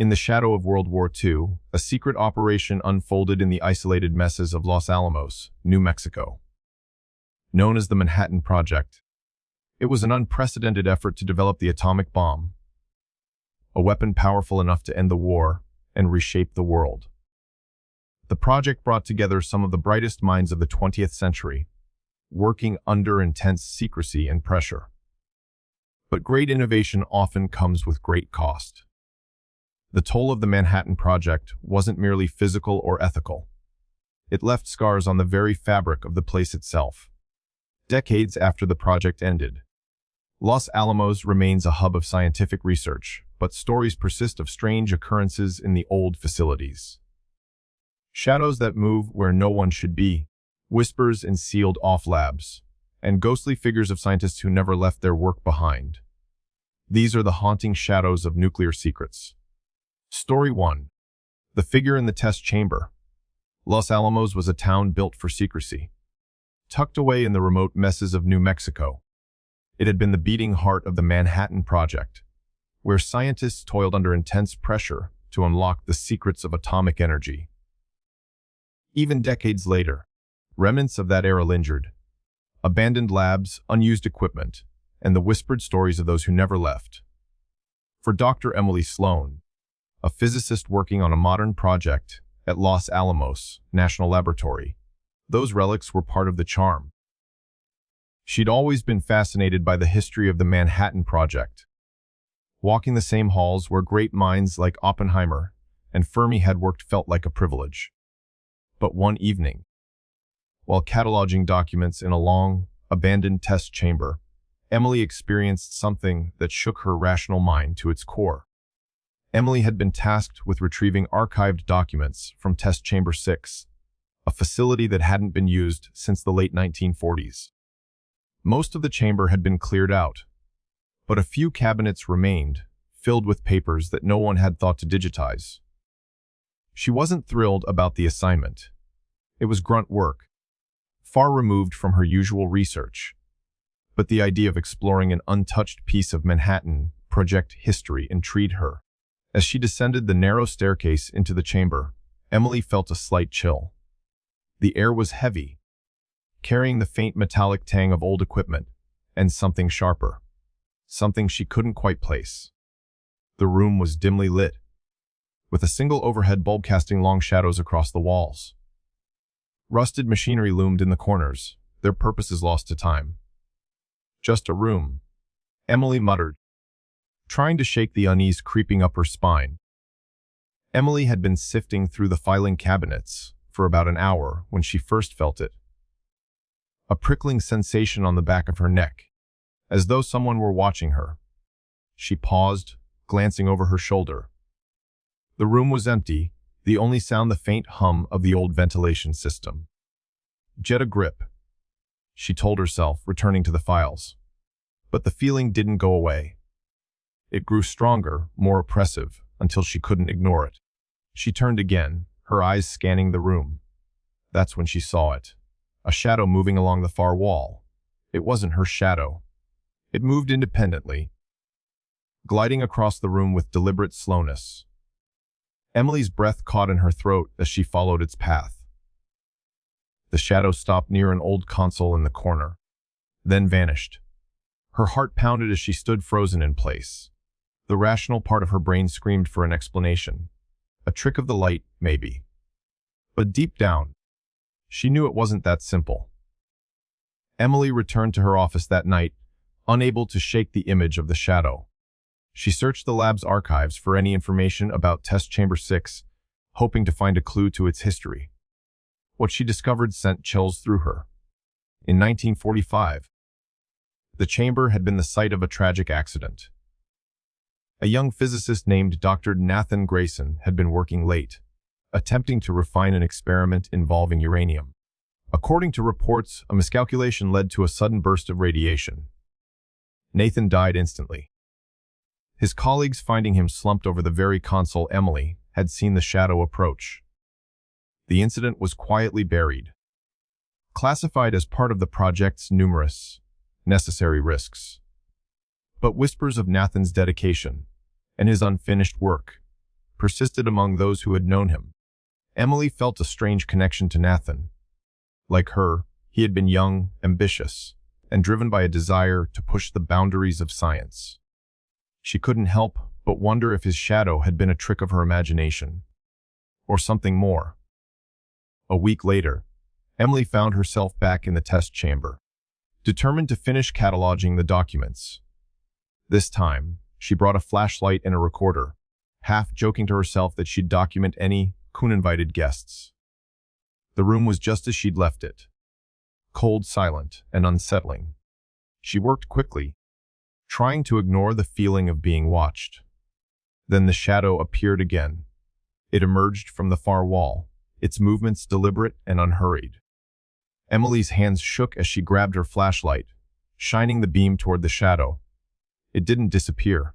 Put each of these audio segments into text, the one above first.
In the shadow of World War II, a secret operation unfolded in the isolated mesas of Los Alamos, New Mexico. Known as the Manhattan Project, it was an unprecedented effort to develop the atomic bomb, a weapon powerful enough to end the war and reshape the world. The project brought together some of the brightest minds of the 20th century, working under intense secrecy and pressure. But great innovation often comes with great cost. The toll of the Manhattan Project wasn't merely physical or ethical. It left scars on the very fabric of the place itself. Decades after the project ended, Los Alamos remains a hub of scientific research, but stories persist of strange occurrences in the old facilities. Shadows that move where no one should be, whispers in sealed-off labs, and ghostly figures of scientists who never left their work behind. These are the haunting shadows of nuclear secrets. Story 1. The Figure in the Test Chamber. Los Alamos was a town built for secrecy. Tucked away in the remote mesas of New Mexico, it had been the beating heart of the Manhattan Project, where scientists toiled under intense pressure to unlock the secrets of atomic energy. Even decades later, remnants of that era lingered. Abandoned labs, unused equipment, and the whispered stories of those who never left. For Dr. Emily Sloan, a physicist working on a modern project at Los Alamos National Laboratory, those relics were part of the charm. She'd always been fascinated by the history of the Manhattan Project. Walking the same halls where great minds like Oppenheimer and Fermi had worked felt like a privilege. But one evening, while cataloging documents in a long, abandoned test chamber, Emily experienced something that shook her rational mind to its core. Emily had been tasked with retrieving archived documents from Test Chamber 6, a facility that hadn't been used since the late 1940s. Most of the chamber had been cleared out, but a few cabinets remained, filled with papers that no one had thought to digitize. She wasn't thrilled about the assignment. It was grunt work, far removed from her usual research. But the idea of exploring an untouched piece of Manhattan Project history intrigued her. As she descended the narrow staircase into the chamber, Emily felt a slight chill. The air was heavy, carrying the faint metallic tang of old equipment and something sharper, something she couldn't quite place. The room was dimly lit, with a single overhead bulb casting long shadows across the walls. Rusted machinery loomed in the corners, their purposes lost to time. Just a room, Emily muttered, trying to shake the unease creeping up her spine. Emily had been sifting through the filing cabinets for about an hour when she first felt it. A prickling sensation on the back of her neck, as though someone were watching her. She paused, glancing over her shoulder. The room was empty, the only sound the faint hum of the old ventilation system. Get a grip, she told herself, returning to the files. But the feeling didn't go away. It grew stronger, more oppressive, until she couldn't ignore it. She turned again, her eyes scanning the room. That's when she saw it. A shadow moving along the far wall. It wasn't her shadow. It moved independently, gliding across the room with deliberate slowness. Emily's breath caught in her throat as she followed its path. The shadow stopped near an old console in the corner, then vanished. Her heart pounded as she stood frozen in place. The rational part of her brain screamed for an explanation. A trick of the light, maybe. But deep down, she knew it wasn't that simple. Emily returned to her office that night, unable to shake the image of the shadow. She searched the lab's archives for any information about Test Chamber 6, hoping to find a clue to its history. What she discovered sent chills through her. In 1945, the chamber had been the site of a tragic accident. A young physicist named Dr. Nathan Grayson had been working late, attempting to refine an experiment involving uranium. According to reports, a miscalculation led to a sudden burst of radiation. Nathan died instantly. His colleagues, finding him slumped over the very console Emily had seen the shadow approach. The incident was quietly buried, classified as part of the project's numerous, necessary risks. But whispers of Nathan's dedication and his unfinished work persisted among those who had known him. Emily felt a strange connection to Nathan. Like her, he had been young, ambitious, and driven by a desire to push the boundaries of science. She couldn't help but wonder if his shadow had been a trick of her imagination, or something more. A week later, Emily found herself back in the test chamber, determined to finish cataloging the documents. This time, she brought a flashlight and a recorder, half joking to herself that she'd document any uninvited guests. The room was just as she'd left it, cold, silent, and unsettling. She worked quickly, trying to ignore the feeling of being watched. Then the shadow appeared again. It emerged from the far wall, its movements deliberate and unhurried. Emily's hands shook as she grabbed her flashlight, shining the beam toward the shadow. It didn't disappear.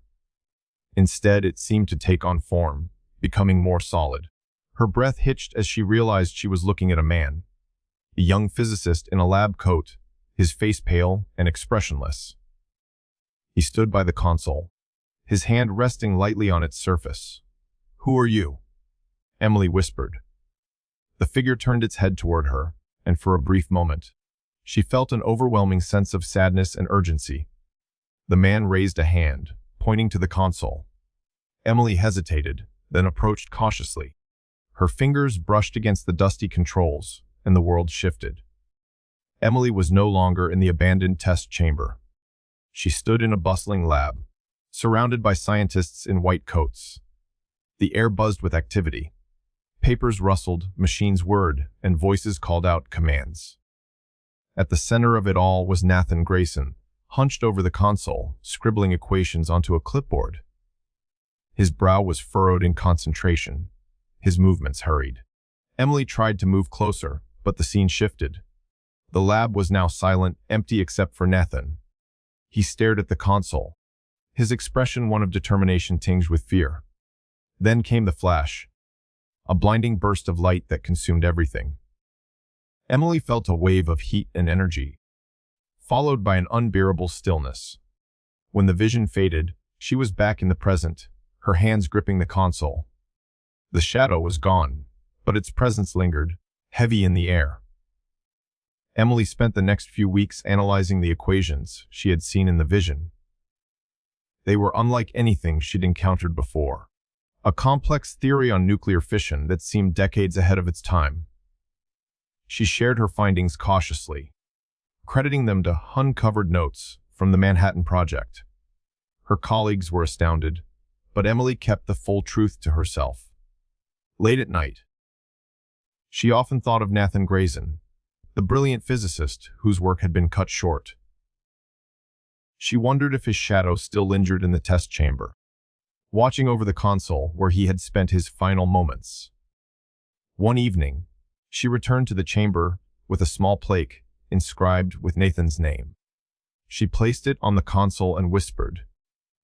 Instead, it seemed to take on form, becoming more solid. Her breath hitched as she realized she was looking at a man, a young physicist in a lab coat, his face pale and expressionless. He stood by the console, his hand resting lightly on its surface. "Who are you?" Emily whispered. The figure turned its head toward her, and for a brief moment, she felt an overwhelming sense of sadness and urgency. The man raised a hand, pointing to the console. Emily hesitated, then approached cautiously. Her fingers brushed against the dusty controls, and the world shifted. Emily was no longer in the abandoned test chamber. She stood in a bustling lab, surrounded by scientists in white coats. The air buzzed with activity. Papers rustled, machines whirred, and voices called out commands. At the center of it all was Nathan Grayson, hunched over the console, scribbling equations onto a clipboard. His brow was furrowed in concentration, his movements hurried. Emily tried to move closer, but the scene shifted. The lab was now silent, empty except for Nathan. He stared at the console, his expression one of determination tinged with fear. Then came the flash, a blinding burst of light that consumed everything. Emily felt a wave of heat and energy, followed by an unbearable stillness. When the vision faded, she was back in the present, her hands gripping the console. The shadow was gone, but its presence lingered, heavy in the air. Emily spent the next few weeks analyzing the equations she had seen in the vision. They were unlike anything she'd encountered before. A complex theory on nuclear fission that seemed decades ahead of its time. She shared her findings cautiously, crediting them to uncovered notes from the Manhattan Project. Her colleagues were astounded, but Emily kept the full truth to herself. Late at night, she often thought of Nathan Grayson, the brilliant physicist whose work had been cut short. She wondered if his shadow still lingered in the test chamber, watching over the console where he had spent his final moments. One evening, she returned to the chamber with a small plaque inscribed with Nathan's name. She placed it on the console and whispered,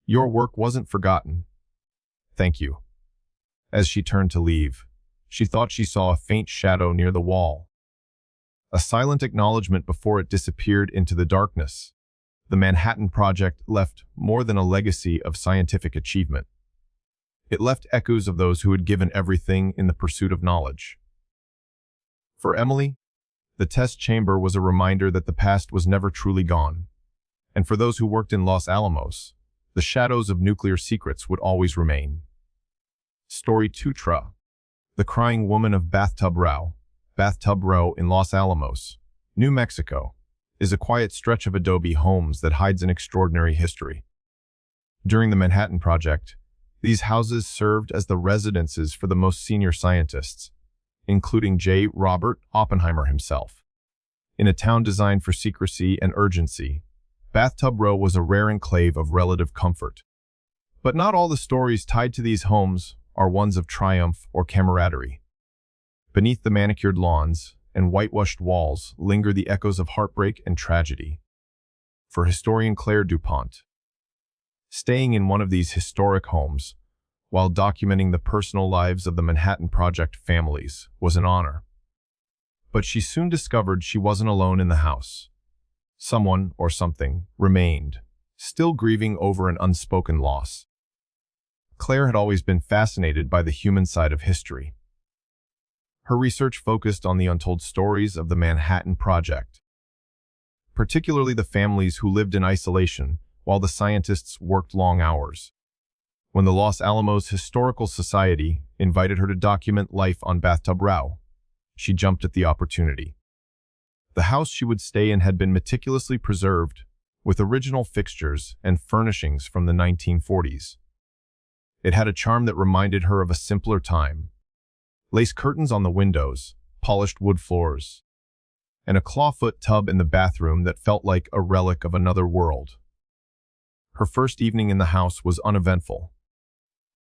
"Your work wasn't forgotten. Thank you." As she turned to leave, she thought she saw a faint shadow near the wall. A silent acknowledgement before it disappeared into the darkness. The Manhattan Project left more than a legacy of scientific achievement. It left echoes of those who had given everything in the pursuit of knowledge. For Emily, the test chamber was a reminder that the past was never truly gone. And for those who worked in Los Alamos, the shadows of nuclear secrets would always remain. Story 2. The Crying Woman of Bathtub Row. Bathtub Row in Los Alamos, New Mexico, is a quiet stretch of adobe homes that hides an extraordinary history. During the Manhattan Project, these houses served as the residences for the most senior scientists, including J. Robert Oppenheimer himself. In a town designed for secrecy and urgency, Bathtub Row was a rare enclave of relative comfort. But not all the stories tied to these homes are ones of triumph or camaraderie. Beneath the manicured lawns and whitewashed walls linger the echoes of heartbreak and tragedy. For historian Claire DuPont, staying in one of these historic homes while documenting the personal lives of the Manhattan Project families was an honor. But she soon discovered she wasn't alone in the house. Someone or something remained, still grieving over an unspoken loss. Claire had always been fascinated by the human side of history. Her research focused on the untold stories of the Manhattan Project, particularly the families who lived in isolation while the scientists worked long hours. When the Los Alamos Historical Society invited her to document life on WWII, she jumped at the opportunity. The house she would stay in had been meticulously preserved, with original fixtures and furnishings from the 1940s. It had a charm that reminded her of a simpler time. Lace curtains on the windows, polished wood floors, and a clawfoot tub in the bathroom that felt like a relic of another world. Her first evening in the house was uneventful.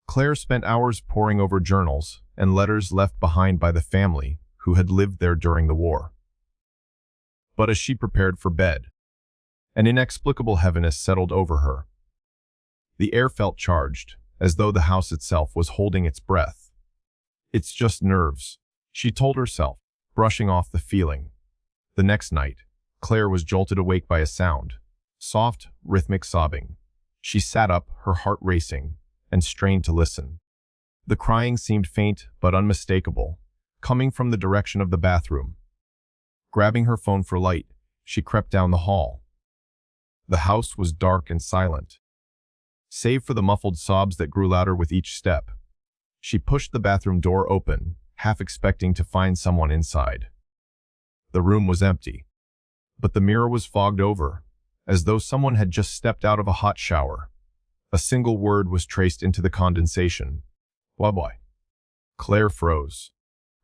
Claire spent hours poring over journals and letters left behind by the family who had lived there during the war. But as she prepared for bed, an inexplicable heaviness settled over her. The air felt charged, as though the house itself was holding its breath. "It's just nerves," she told herself, brushing off the feeling. The next night, Claire was jolted awake by a sound, soft, rhythmic sobbing. She sat up, her heart racing, and strained to listen. The crying seemed faint but unmistakable, coming from the direction of the bathroom. Grabbing her phone for light, she crept down the hall. The house was dark and silent, save for the muffled sobs that grew louder with each step. She pushed the bathroom door open, half expecting to find someone inside. The room was empty, but the mirror was fogged over, as though someone had just stepped out of a hot shower. A single word was traced into the condensation. WWII. Claire froze.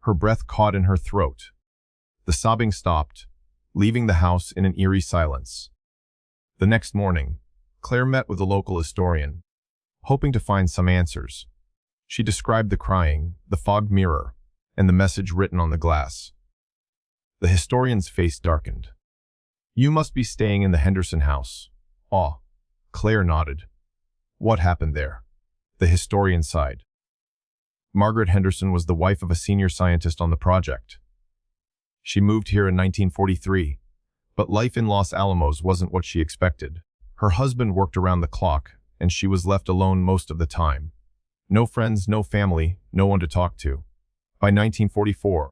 Her breath caught in her throat. The sobbing stopped, leaving the house in an eerie silence. The next morning, Claire met with a local historian, hoping to find some answers. She described the crying, the fogged mirror, and the message written on the glass. The historian's face darkened. "You must be staying in the Henderson house." "Ah." Claire nodded. "What happened there?" The historian sighed. Margaret Henderson was the wife of a senior scientist on the project. She moved here in 1943, but life in Los Alamos wasn't what she expected. Her husband worked around the clock, and she was left alone most of the time. No friends, no family, no one to talk to. By 1944,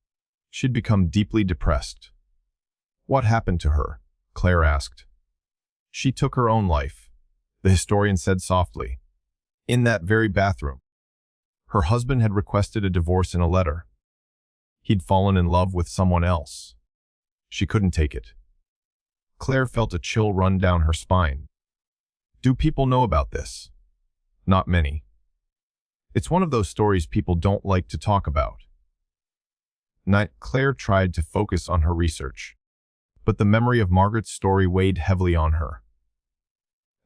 she'd become deeply depressed. "What happened to her?" Claire asked. "She took her own life," the historian said softly. "In that very bathroom." Her husband had requested a divorce in a letter. He'd fallen in love with someone else. She couldn't take it. Claire felt a chill run down her spine. Do people know about this? Not many. It's one of those stories people don't like to talk about. Claire tried to focus on her research, but the memory of Margaret's story weighed heavily on her.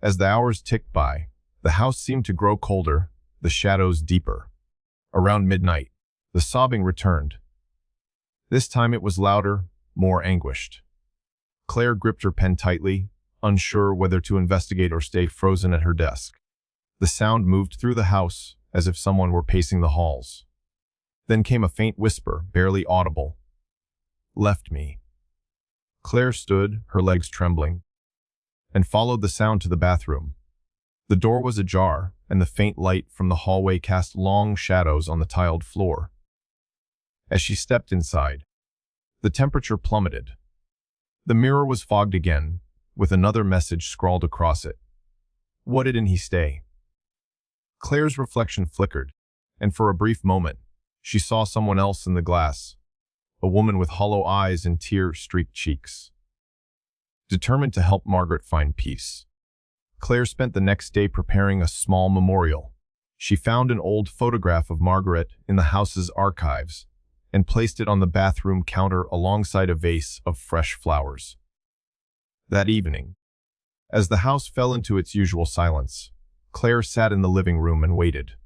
As the hours ticked by, the house seemed to grow colder, the shadows deeper. Around midnight, the sobbing returned. This time it was louder, more anguished. Claire gripped her pen tightly, unsure whether to investigate or stay frozen at her desk. The sound moved through the house, as if someone were pacing the halls. Then came a faint whisper, barely audible. "Left me." Claire stood, her legs trembling, and followed the sound to the bathroom. The door was ajar, and the faint light from the hallway cast long shadows on the tiled floor. As she stepped inside, the temperature plummeted. The mirror was fogged again, with another message scrawled across it. What didn't he stay? Claire's reflection flickered, and for a brief moment, she saw someone else in the glass, a woman with hollow eyes and tear-streaked cheeks. Determined to help Margaret find peace, Claire spent the next day preparing a small memorial. She found an old photograph of Margaret in the house's archives and placed it on the bathroom counter alongside a vase of fresh flowers. That evening, as the house fell into its usual silence, Claire sat in the living room and waited.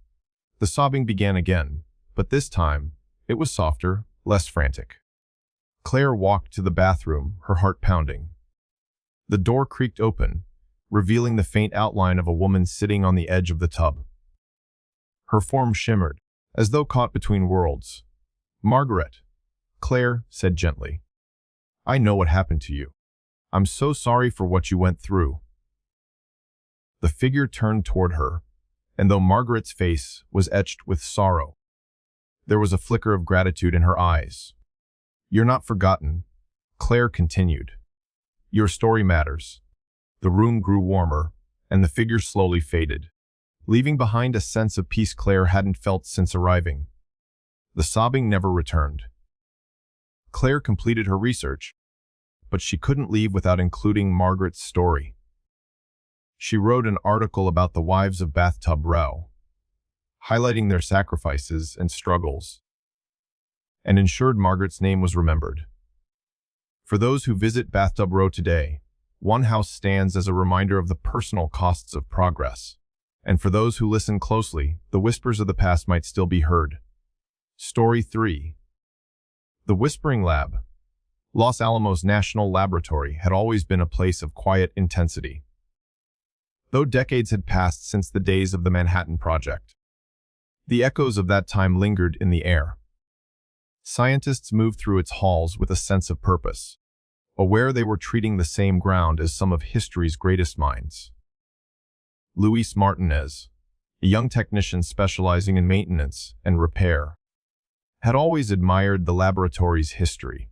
The sobbing began again, but this time, it was softer, less frantic. Claire walked to the bathroom, her heart pounding. The door creaked open, revealing the faint outline of a woman sitting on the edge of the tub. Her form shimmered, as though caught between worlds. "Margaret," Claire said gently. "I know what happened to you. I'm so sorry for what you went through." The figure turned toward her, And though Margaret's face was etched with sorrow, there was a flicker of gratitude in her eyes. "You're not forgotten," Claire continued. "Your story matters." The room grew warmer, and the figure slowly faded, leaving behind a sense of peace Claire hadn't felt since arriving. The sobbing never returned. Claire completed her research, but she couldn't leave without including Margaret's story. She wrote an article about the wives of WWII, highlighting their sacrifices and struggles, and ensured Margaret's name was remembered. For those who visit WWII today, one house stands as a reminder of the personal costs of progress. And for those who listen closely, the whispers of the past might still be heard. Story 3. The Whispering Lab. Los Alamos National Laboratory had always been a place of quiet intensity. Though decades had passed since the days of the Manhattan Project, the echoes of that time lingered in the air. Scientists moved through its halls with a sense of purpose, aware they were treating the same ground as some of history's greatest minds. Luis Martinez, a young technician specializing in maintenance and repair, had always admired the laboratory's history.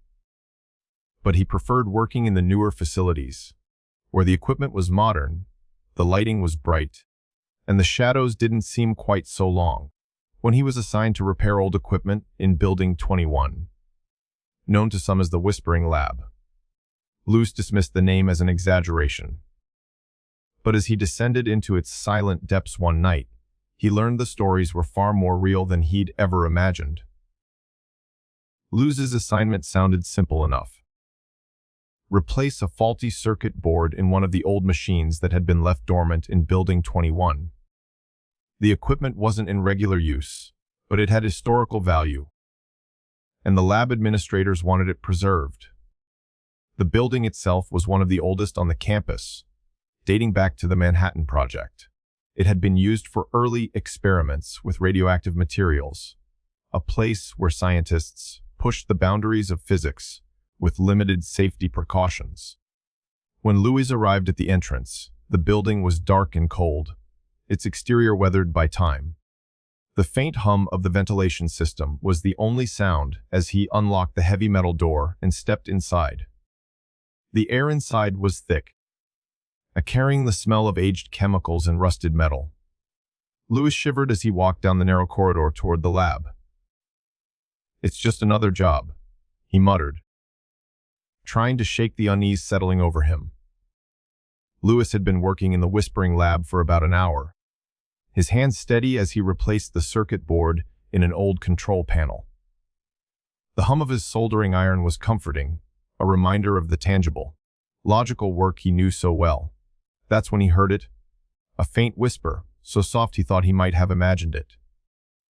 But he preferred working in the newer facilities, where the equipment was modern, the lighting was bright, and the shadows didn't seem quite so long. When he was assigned to repair old equipment in Building 21, known to some as the Whispering Lab, Luis dismissed the name as an exaggeration. But as he descended into its silent depths one night, he learned the stories were far more real than he'd ever imagined. Luis's assignment sounded simple enough. Replace a faulty circuit board in one of the old machines that had been left dormant in Building 21. The equipment wasn't in regular use, but it had historical value, and the lab administrators wanted it preserved. The building itself was one of the oldest on the campus, dating back to the Manhattan Project. It had been used for early experiments with radioactive materials, a place where scientists pushed the boundaries of physics with limited safety precautions. When Luis arrived at the entrance, the building was dark and cold, its exterior weathered by time. The faint hum of the ventilation system was the only sound as he unlocked the heavy metal door and stepped inside. The air inside was thick, carrying the smell of aged chemicals and rusted metal. Luis shivered as he walked down the narrow corridor toward the lab. "It's just another job," he muttered, trying to shake the unease settling over him. Luis had been working in the Whispering Lab for about an hour, his hands steady as he replaced the circuit board in an old control panel. The hum of his soldering iron was comforting, a reminder of the tangible, logical work he knew so well. That's when he heard it, a faint whisper, so soft he thought he might have imagined it.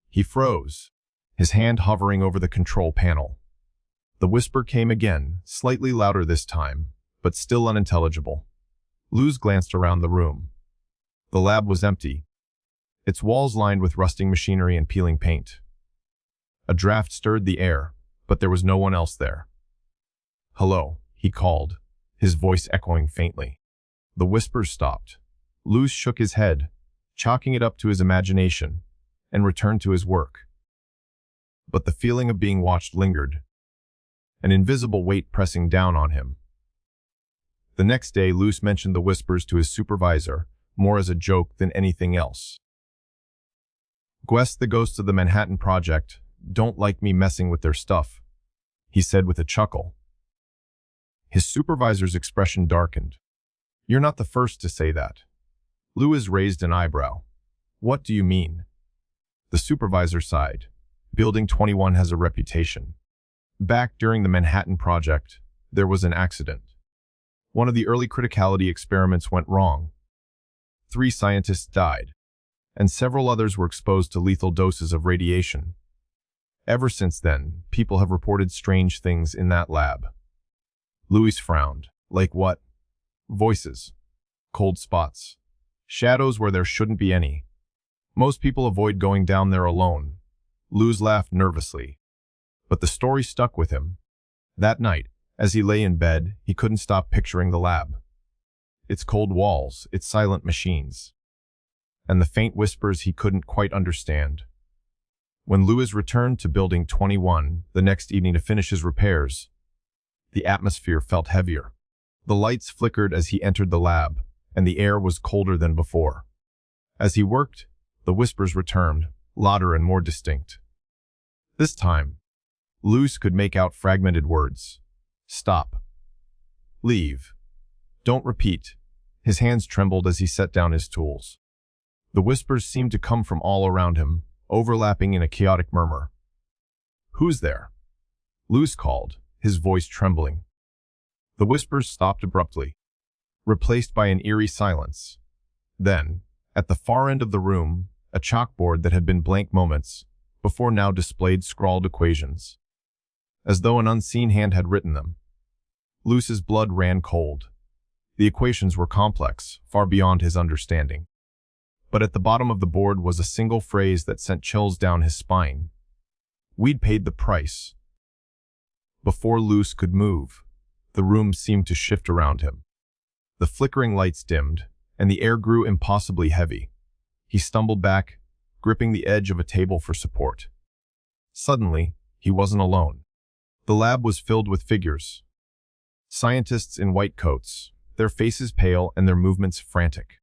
He froze, his hand hovering over the control panel. The whisper came again, slightly louder this time, but still unintelligible. Luis glanced around the room. The lab was empty, its walls lined with rusting machinery and peeling paint. A draft stirred the air, but there was no one else there. "Hello," he called, his voice echoing faintly. The whispers stopped. Luis shook his head, chalking it up to his imagination, and returned to his work. But the feeling of being watched lingered, an invisible weight pressing down on him. The next day, Luis mentioned the whispers to his supervisor, more as a joke than anything else. "Guess the ghosts of the Manhattan Project don't like me messing with their stuff," he said with a chuckle. His supervisor's expression darkened. "You're not the first to say that." Luis raised an eyebrow. "What do you mean?" The supervisor sighed. "Building 21 has a reputation. Back during the Manhattan Project, there was an accident. One of the early criticality experiments went wrong. 3 scientists died, and several others were exposed to lethal doses of radiation. Ever since then, people have reported strange things in that lab." Luis frowned. "Like what?" "Voices. Cold spots. Shadows where there shouldn't be any. Most people avoid going down there alone." Luis laughed nervously, but the story stuck with him. That night, as he lay in bed, he couldn't stop picturing the lab. Its cold walls, its silent machines, and the faint whispers he couldn't quite understand. When Lewis returned to Building 21 the next evening to finish his repairs, the atmosphere felt heavier. The lights flickered as he entered the lab, and the air was colder than before. As he worked, the whispers returned, louder and more distinct. This time, Lewis could make out fragmented words. Stop. Leave. Don't repeat. His hands trembled as he set down his tools. The whispers seemed to come from all around him, overlapping in a chaotic murmur. Who's there? Lewis called, his voice trembling. The whispers stopped abruptly, replaced by an eerie silence. Then, at the far end of the room, a chalkboard that had been blank moments before now displayed scrawled equations, as though an unseen hand had written them. Lewis's blood ran cold. The equations were complex, far beyond his understanding. But at the bottom of the board was a single phrase that sent chills down his spine. We'd paid the price. Before Lewis could move, the room seemed to shift around him. The flickering lights dimmed, and the air grew impossibly heavy. He stumbled back, gripping the edge of a table for support. Suddenly, he wasn't alone. The lab was filled with figures. Scientists in white coats, their faces pale and their movements frantic.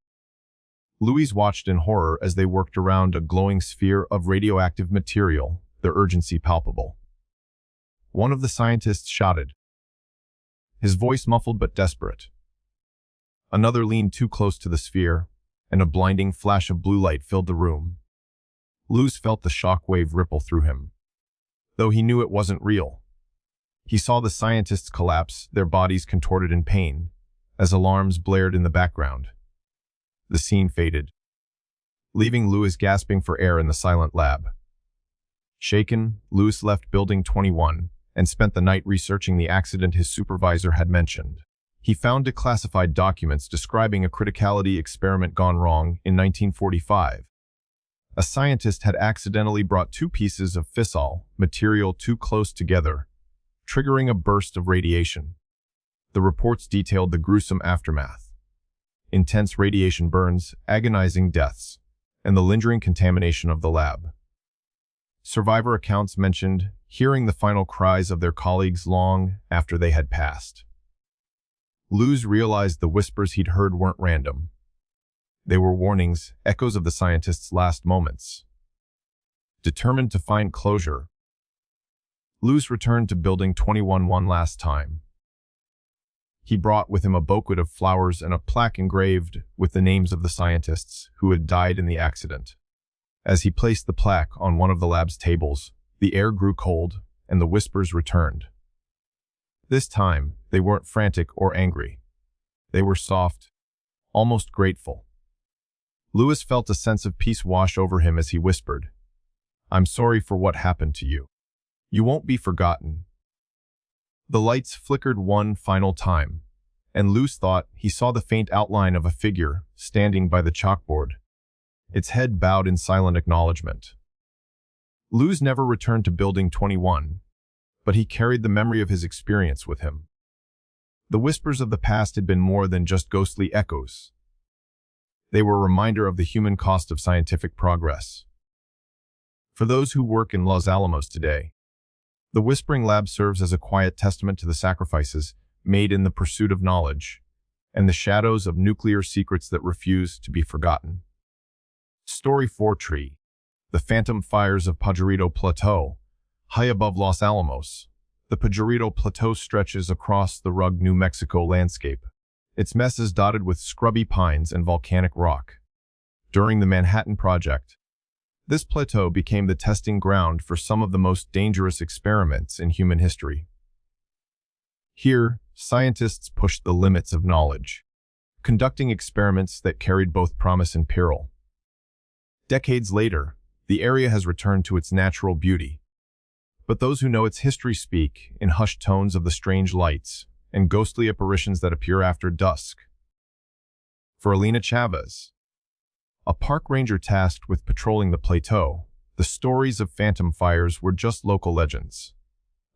Louise watched in horror as they worked around a glowing sphere of radioactive material, their urgency palpable. One of the scientists shouted, his voice muffled but desperate. Another leaned too close to the sphere, and a blinding flash of blue light filled the room. Lewis felt the shock wave ripple through him, though he knew it wasn't real. He saw the scientists collapse, their bodies contorted in pain, as alarms blared in the background. The scene faded, leaving Lewis gasping for air in the silent lab. Shaken, Lewis left Building 21 and spent the night researching the accident his supervisor had mentioned. He found declassified documents describing a criticality experiment gone wrong in 1945. A scientist had accidentally brought two pieces of fissile material too close together, triggering a burst of radiation. The reports detailed the gruesome aftermath: intense radiation burns, agonizing deaths, and the lingering contamination of the lab. Survivor accounts mentioned hearing the final cries of their colleagues long after they had passed. Lewis realized the whispers he'd heard weren't random. They were warnings, echoes of the scientists' last moments. Determined to find closure, Lewis returned to Building 21 one last time. He brought with him a bouquet of flowers and a plaque engraved with the names of the scientists who had died in the accident. As he placed the plaque on one of the lab's tables, the air grew cold and the whispers returned. This time, they weren't frantic or angry. They were soft, almost grateful. Lewis felt a sense of peace wash over him as he whispered, "I'm sorry for what happened to you. You won't be forgotten." The lights flickered one final time, and Lewis thought he saw the faint outline of a figure standing by the chalkboard, its head bowed in silent acknowledgement. Lewis never returned to Building 21, but he carried the memory of his experience with him. The whispers of the past had been more than just ghostly echoes. They were a reminder of the human cost of scientific progress. For those who work in Los Alamos today, the Whispering Lab serves as a quiet testament to the sacrifices made in the pursuit of knowledge and the shadows of nuclear secrets that refuse to be forgotten. Story 4: Tree. The phantom fires of Pajarito Plateau. High above Los Alamos, the Pajarito Plateau stretches across the rugged New Mexico landscape. Its mess is dotted with scrubby pines and volcanic rock. During the Manhattan Project, this plateau became the testing ground for some of the most dangerous experiments in human history. Here, scientists pushed the limits of knowledge, conducting experiments that carried both promise and peril. Decades later, the area has returned to its natural beauty, but those who know its history speak in hushed tones of the strange lights and ghostly apparitions that appear after dusk. For Alina Chavez, a park ranger tasked with patrolling the plateau, the stories of phantom fires were just local legends,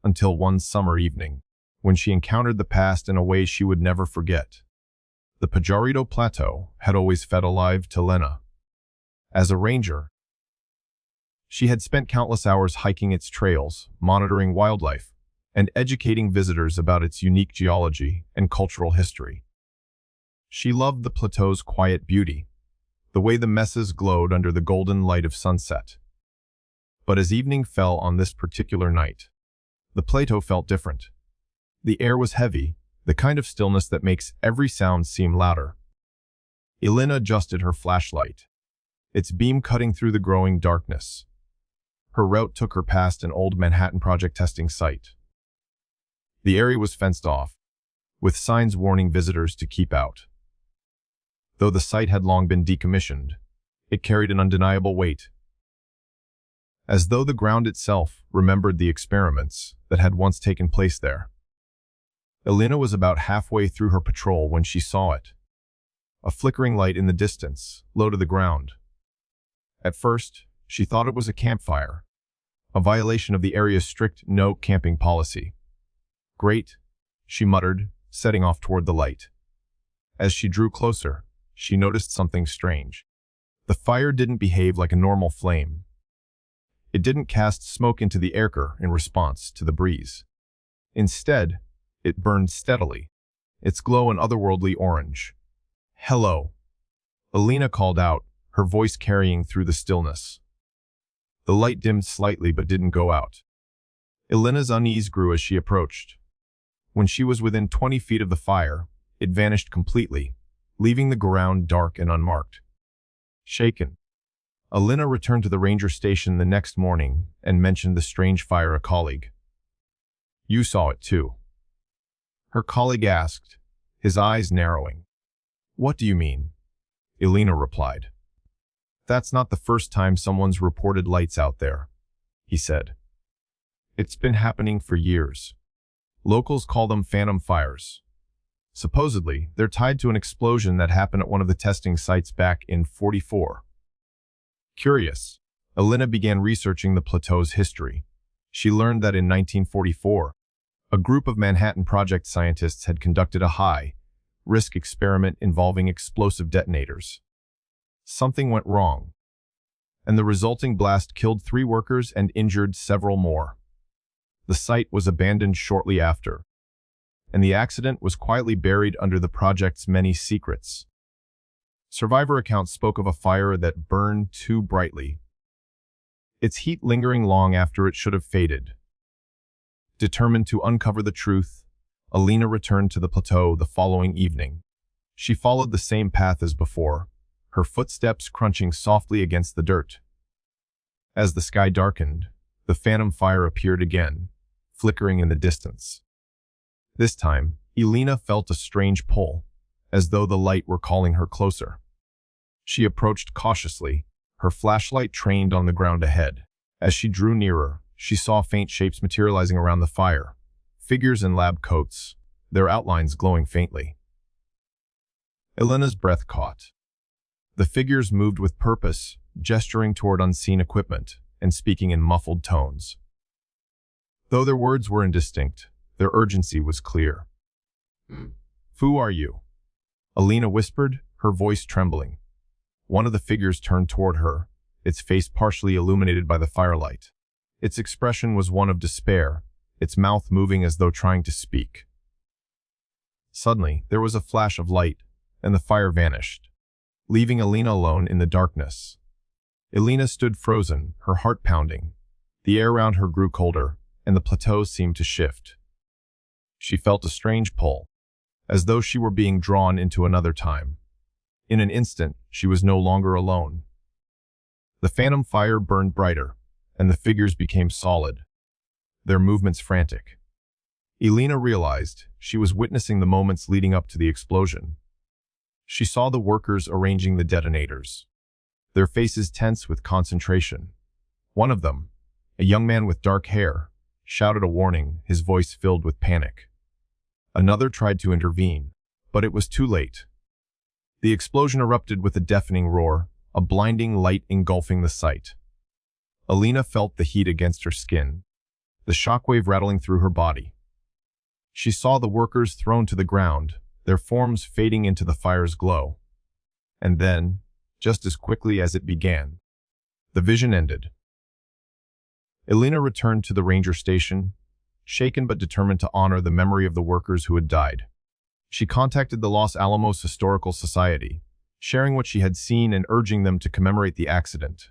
until one summer evening, when she encountered the past in a way she would never forget. The Pajarito Plateau had always fed alive to Lena, As a ranger, she had spent countless hours hiking its trails, monitoring wildlife, and educating visitors about its unique geology and cultural history. She loved the plateau's quiet beauty, the way the mesas glowed under the golden light of sunset. But as evening fell on this particular night, the plateau felt different. The air was heavy, the kind of stillness that makes every sound seem louder. Elena adjusted her flashlight, its beam cutting through the growing darkness. Her route took her past an old Manhattan Project testing site. The area was fenced off, with signs warning visitors to keep out. Though the site had long been decommissioned, it carried an undeniable weight, as though the ground itself remembered the experiments that had once taken place there. Elena was about halfway through her patrol when she saw it. A flickering light in the distance, low to the ground. At first, she thought it was a campfire, a violation of the area's strict no camping policy. "Great," she muttered, setting off toward the light. As she drew closer, she noticed something strange. The fire didn't behave like a normal flame. It didn't cast smoke into the air in response to the breeze. Instead, it burned steadily, its glow an otherworldly orange. "Hello," Elena called out, her voice carrying through the stillness. The light dimmed slightly but didn't go out. Elena's unease grew as she approached. When she was within 20 feet of the fire, it vanished completely, leaving the ground dark and unmarked. Shaken, Elena returned to the ranger station the next morning and mentioned the strange fire a colleague. "You saw it too?" Her colleague asked, his eyes narrowing. "What do you mean?" Elena replied. "That's not the first time someone's reported lights out there," he said. "It's been happening for years. Locals call them phantom fires. Supposedly, they're tied to an explosion that happened at one of the testing sites back in '44. Curious, Elena began researching the plateau's history. She learned that in 1944, a group of Manhattan Project scientists had conducted a high-risk experiment involving explosive detonators. Something went wrong, and the resulting blast killed 3 workers and injured several more. The site was abandoned shortly after, and the accident was quietly buried under the project's many secrets. Survivor accounts spoke of a fire that burned too brightly, its heat lingering long after it should have faded. Determined to uncover the truth, Elena returned to the plateau the following evening. She followed the same path as before, her footsteps crunching softly against the dirt. As the sky darkened, the phantom fire appeared again, flickering in the distance. This time, Elena felt a strange pull, as though the light were calling her closer. She approached cautiously, her flashlight trained on the ground ahead. As she drew nearer, she saw faint shapes materializing around the fire, figures in lab coats, their outlines glowing faintly. Elena's breath caught. The figures moved with purpose, gesturing toward unseen equipment and speaking in muffled tones. Though their words were indistinct, their urgency was clear. "Who are you?" Elena whispered, her voice trembling. One of the figures turned toward her, its face partially illuminated by the firelight. Its expression was one of despair, its mouth moving as though trying to speak. Suddenly, there was a flash of light, and the fire vanished, leaving Elena alone in the darkness. Elena stood frozen, her heart pounding. The air around her grew colder, and the plateau seemed to shift. She felt a strange pull, as though she were being drawn into another time. In an instant, she was no longer alone. The phantom fire burned brighter, and the figures became solid, their movements frantic. Elena realized she was witnessing the moments leading up to the explosion. She saw the workers arranging the detonators, their faces tense with concentration. One of them, a young man with dark hair, shouted a warning, his voice filled with panic. Another tried to intervene, but it was too late. The explosion erupted with a deafening roar, a blinding light engulfing the site. Elena felt the heat against her skin, the shockwave rattling through her body. She saw the workers thrown to the ground, their forms fading into the fire's glow. And then, just as quickly as it began. The vision ended. Elena returned to the ranger station, shaken but determined to honor the memory of the workers who had died. She contacted the Los Alamos Historical Society, sharing what she had seen and urging them to commemorate the accident.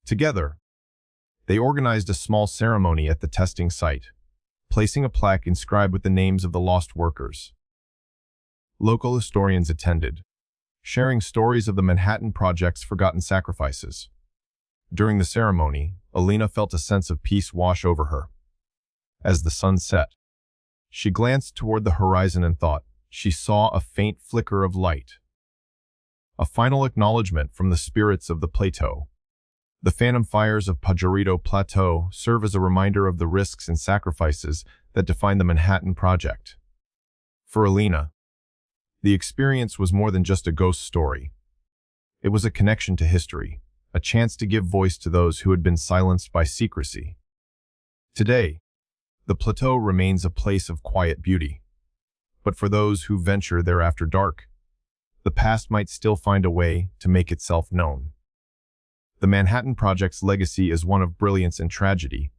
Together, they organized a small ceremony at the testing site, placing a plaque inscribed with the names of the lost workers. Local historians attended, sharing stories of the Manhattan Project's forgotten sacrifices. During the ceremony, Elena felt a sense of peace wash over her. As the sun set, she glanced toward the horizon and thought she saw a faint flicker of light. A final acknowledgement from the spirits of the plateau. The phantom fires of Pajarito Plateau serve as a reminder of the risks and sacrifices that define the Manhattan Project. For Elena, the experience was more than just a ghost story. It was a connection to history, a chance to give voice to those who had been silenced by secrecy. Today, the plateau remains a place of quiet beauty. But for those who venture there after dark, the past might still find a way to make itself known. The Manhattan Project's legacy is one of brilliance and tragedy,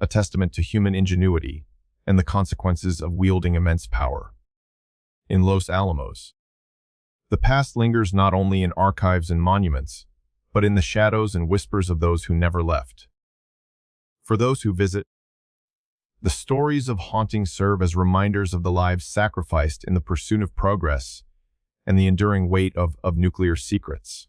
a testament to human ingenuity and the consequences of wielding immense power. In Los Alamos, the past lingers not only in archives and monuments, but in the shadows and whispers of those who never left. For those who visit, the stories of haunting serve as reminders of the lives sacrificed in the pursuit of progress and the enduring weight of nuclear secrets.